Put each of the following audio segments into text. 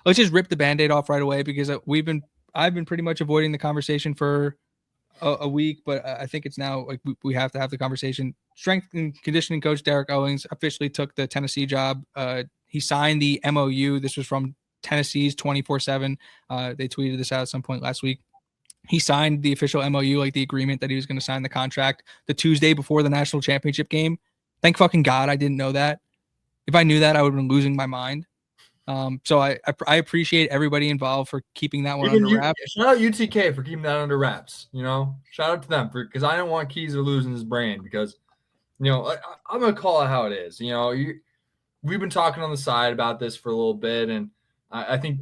let's just rip the Band-Aid off right away, because I've been pretty much avoiding the conversation for a week, but I think it's now like we have to have the conversation. Strength and conditioning coach Derek Owings officially took the Tennessee job. He signed the MOU. This was from Tennessee's 24/7. They tweeted this out at some point last week. He signed the official MOU, like the agreement that he was going to sign the contract, the Tuesday before the national championship game. Thank fucking God I didn't know that. If I knew that, I would have been losing my mind. So I appreciate everybody involved for keeping that one under wraps. Shout out UTK for keeping that under wraps. Shout out to them because I didn't want Keys losing his brain because, I'm gonna call it how it is. We've been talking on the side about this for a little bit, and I think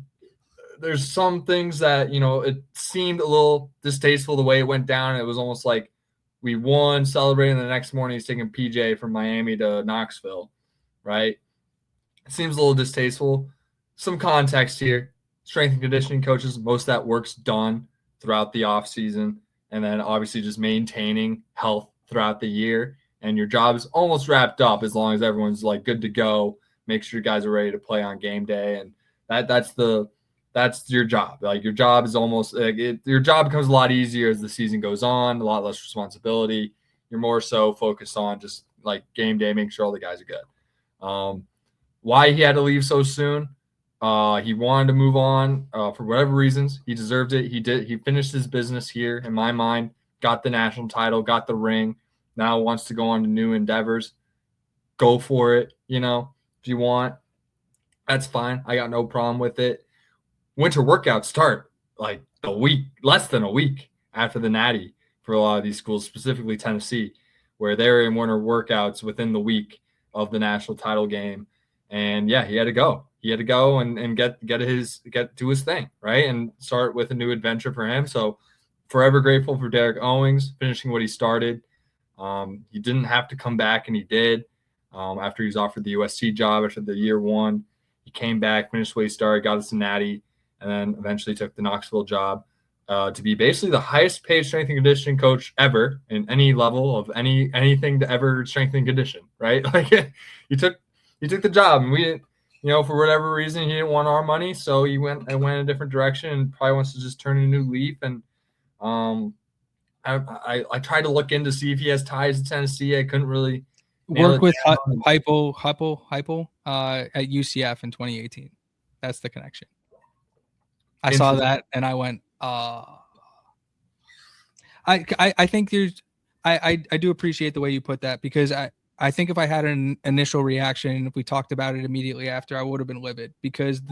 there's some things that it seemed a little distasteful the way it went down. It was almost like we won, celebrating, the next morning he's taking PJ from Miami to Knoxville, right? It seems a little distasteful. Some context here. Strength and conditioning coaches, most of that work's done throughout the offseason, and then obviously just maintaining health throughout the year. And your job is almost wrapped up as long as everyone's like good to go. Make sure you guys are ready to play on game day, and that's your job. Like your job is almost your job becomes a lot easier as the season goes on. A lot less responsibility. You're more so focused on just like game day, making sure all the guys are good. Why he had to leave so soon? He wanted to move on for whatever reasons. He deserved it. He did. He finished his business here, in my mind, got the national title, got the ring, now wants to go on to new endeavors. Go for it. If you want, that's fine. I got no problem with it. Winter workouts start like less than a week after the Natty for a lot of these schools, specifically Tennessee, where they're in winter workouts within the week of the national title game. And yeah, he had to go. He had to go and get to his thing, right? And start with a new adventure for him. So forever grateful for Derek Owings finishing what he started. He didn't have to come back, and he did. After he was offered the USC job after the year one, he came back, finished what he started, got us a Natty, and then eventually took the Knoxville job to be basically the highest paid strength and conditioning coach ever in any level of anything to ever strength and condition, right? Like he took the job, and we didn't, for whatever reason, he didn't want our money. So he went a different direction and probably wants to just turn a new leaf. And I tried to look in to see if he has ties to Tennessee. I couldn't really work with Heupel at UCF in 2018. That's the connection. I saw that and I went, I think I do appreciate the way you put that, because I think if I had an initial reaction, if we talked about it immediately after, I would have been livid, because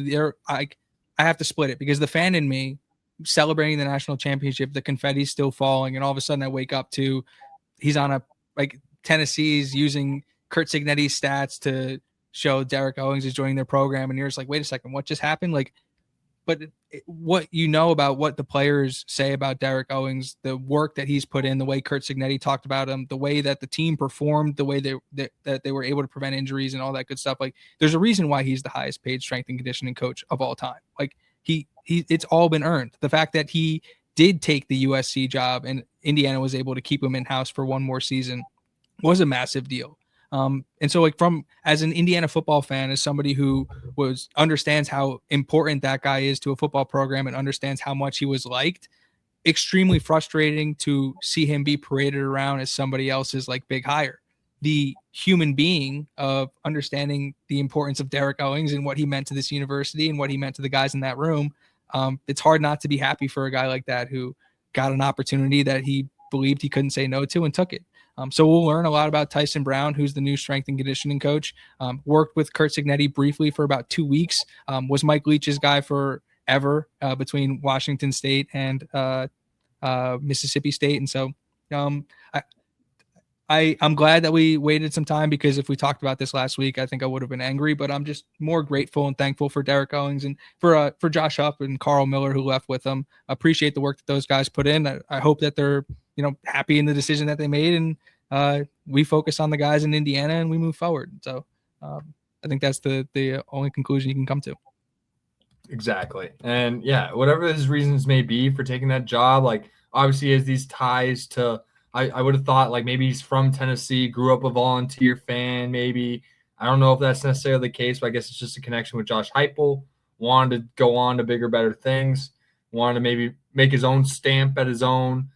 I have to split it, because the fan in me celebrating the national championship, the confetti's still falling, and all of a sudden I wake up to he's on Tennessee's using Curt Cignetti's stats to show Derek Owings is joining their program, and you're just like, wait a second, what just happened? But what about what the players say about Derek Owings, the work that he's put in, the way Curt Cignetti talked about him, the way that the team performed, the way that they were able to prevent injuries and all that good stuff. Like, there's a reason why he's the highest paid strength and conditioning coach of all time. Like it's all been earned. The fact that he did take the USC job and Indiana was able to keep him in-house for one more season was a massive deal. And so as an Indiana football fan, as somebody who understands how important that guy is to a football program and understands how much he was liked, extremely frustrating to see him be paraded around as somebody else's big hire. The human being of understanding the importance of Derek Owings and what he meant to this university and what he meant to the guys in that room. It's hard not to be happy for a guy like that who got an opportunity that he believed he couldn't say no to and took it. So we'll learn a lot about Tyson Brown, who's the new strength and conditioning coach. Worked with Curt Cignetti briefly for about 2 weeks. Was Mike Leach's guy forever between Washington State and Mississippi State. And so I'm glad that we waited some time, because if we talked about this last week, I think I would have been angry. But I'm just more grateful and thankful for Derek Owings and for Josh Hupp and Carl Miller, who left with him. I appreciate the work that those guys put in. I hope that they're happy in the decision that they made, and we focus on the guys in Indiana and we move forward. So I think that's the only conclusion you can come to. Exactly. And yeah, whatever his reasons may be for taking that job, obviously he has these ties to, I would have thought maybe he's from Tennessee, grew up a Volunteer fan, maybe. I don't know if that's necessarily the case, but I guess it's just a connection with Josh Heupel wanted to go on to bigger, better things, wanted to maybe make his own stamp at his own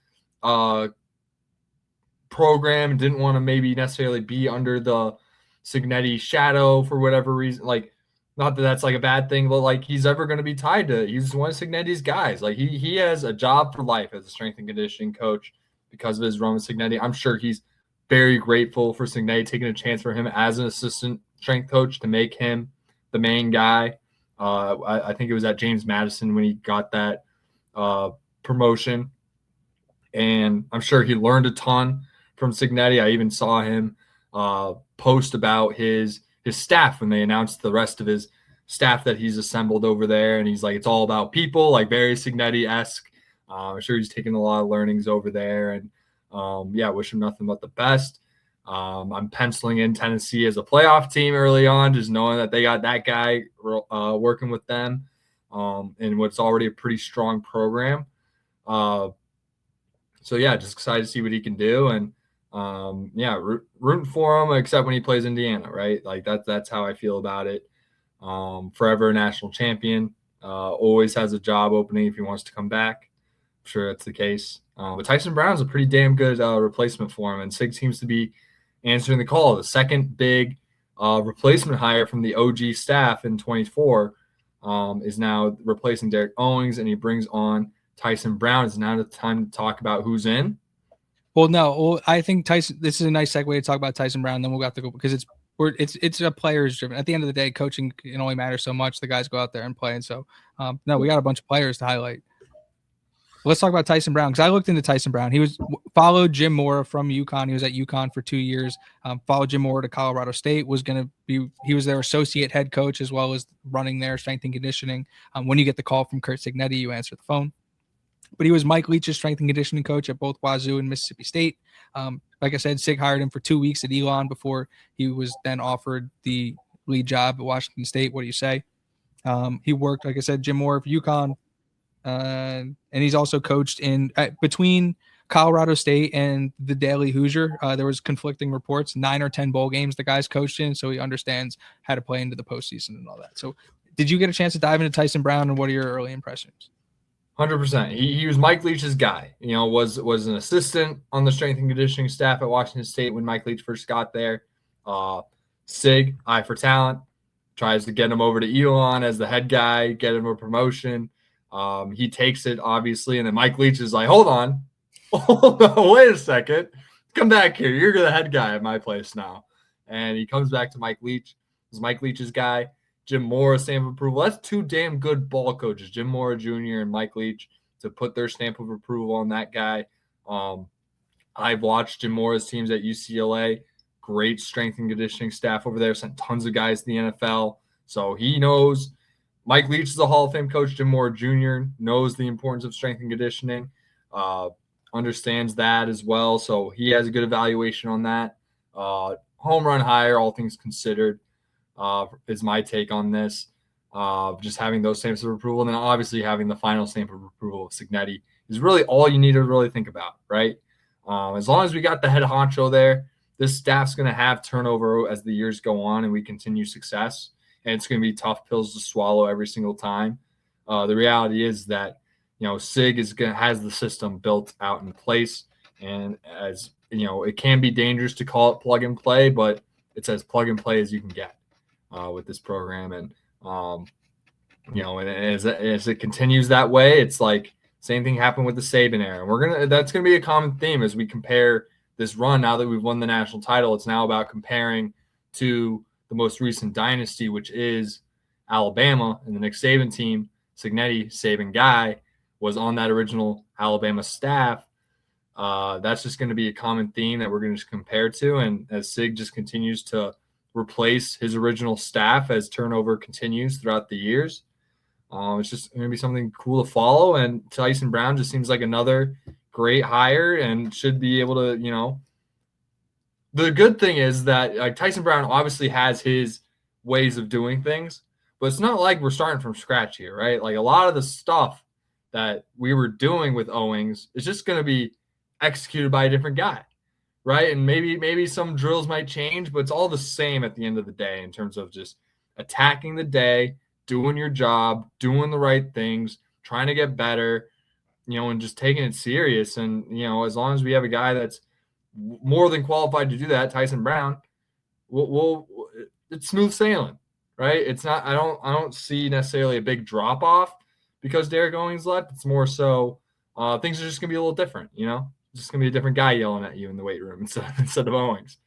program, didn't want to maybe necessarily be under the Cignetti shadow for whatever reason. Like, not that that's like a bad thing, but like he's ever going to be tied to, he's one of Cignetti's guys. Like he has a job for life as a strength and conditioning coach because of his run with Cignetti. I'm sure he's very grateful for Cignetti taking a chance for him as an assistant strength coach to make him the main guy. I think it was at James Madison when he got that promotion. And I'm sure he learned a ton from Cignetti. I even saw him post about his staff when they announced the rest of his staff that he's assembled over there. And he's like, it's all about people, like very Cignetti-esque. I'm sure he's taking a lot of learnings over there. And yeah, wish him nothing but the best. I'm penciling in Tennessee as a playoff team early on, just knowing that they got that guy working with them in what's already a pretty strong program. So yeah, just excited to see what he can do, and yeah, rooting for him. Except when he plays Indiana, right? Like that's how I feel about it. Forever a national champion. Always has a job opening if he wants to come back. I'm sure that's the case. But Tyson Brown's a pretty damn good replacement for him, and Sig seems to be answering the call. The second big replacement hire from the OG staff in 24 is now replacing Derek Owings, and he brings on Tyson Brown. Is now the time to talk about who's in? Well, no. Well, I think Tyson. This is a nice segue to talk about Tyson Brown. Then we'll have to go because it's a players driven. At the end of the day, coaching can only matter so much. The guys go out there and play, and so no, we got a bunch of players to highlight. Let's talk about Tyson Brown because I looked into Tyson Brown. He followed Jim Mora from UConn. He was at UConn for 2 years. Followed Jim Mora to Colorado State. He was their associate head coach as well as running their strength and conditioning. When you get the call from Curt Cignetti, you answer the phone. But he was Mike Leach's strength and conditioning coach at both Wazoo and Mississippi State. Like I said, Sig hired him for 2 weeks at Elon before he was then offered the lead job at Washington State. What do you say? He worked, like I said, Jim Mora for UConn. And he's also coached between Colorado State and the Daily Hoosier. There was conflicting reports, 9 or 10 bowl games the guy's coached in, so he understands how to play into the postseason and all that. So did you get a chance to dive into Tyson Brown, and what are your early impressions? 100%. He was Mike Leach's guy. You know, was an assistant on the strength and conditioning staff at Washington State when Mike Leach first got there. Sig, eye for talent, tries to get him over to Elon as the head guy, get him a promotion. He takes it, obviously, and then Mike Leach is like, hold on, wait a second. Come back here. You're the head guy at my place now. And he comes back to Mike Leach. He's Mike Leach's guy. Jim Mora stamp of approval. That's two damn good ball coaches, Jim Mora Jr. and Mike Leach, to put their stamp of approval on that guy. I've watched Jim Mora's teams at UCLA. Great strength and conditioning staff over there. Sent tons of guys to the NFL. So he knows. Mike Leach is a Hall of Fame coach. Jim Mora Jr. knows the importance of strength and conditioning. Understands that as well. So he has a good evaluation on that. Home run hire, all things considered. Is my take on this. Just having those stamps of approval, and then obviously having the final stamp of approval of Cignetti is really all you need to really think about, right? As long as we got the head honcho there, this staff's going to have turnover as the years go on and we continue success, and it's going to be tough pills to swallow every single time. The reality is that, you know, Sig has the system built out in place, and as you know, it can be dangerous to call it plug and play, but it's as plug and play as you can get with this program. And you know, and as it continues that way, it's like same thing happened with the Saban era. And that's gonna be a common theme as we compare this run. Now that we've won the national title, it's now about comparing to the most recent dynasty, which is Alabama, and the Nick Saban team. Cignetti, Saban guy, was on that original Alabama staff. That's just going to be a common theme that we're going to compare to. And as Sig just continues to replace his original staff as turnover continues throughout the years, it's just going to be something cool to follow. And Tyson Brown just seems like another great hire and should be able to, you know, the good thing is that like Tyson Brown obviously has his ways of doing things, but it's not like we're starting from scratch here, right? Like a lot of the stuff that we were doing with Owings is just going to be executed by a different guy, right? And maybe some drills might change, but it's all the same at the end of the day in terms of just attacking the day, doing your job, doing the right things, trying to get better, and just taking it serious. And, as long as we have a guy that's more than qualified to do that, Tyson Brown, it's smooth sailing, right? It's not, I don't see necessarily a big drop off because Derek Owings left. It's more so things are just going to be a little different, just going to be a different guy yelling at you in the weight room instead of Owings.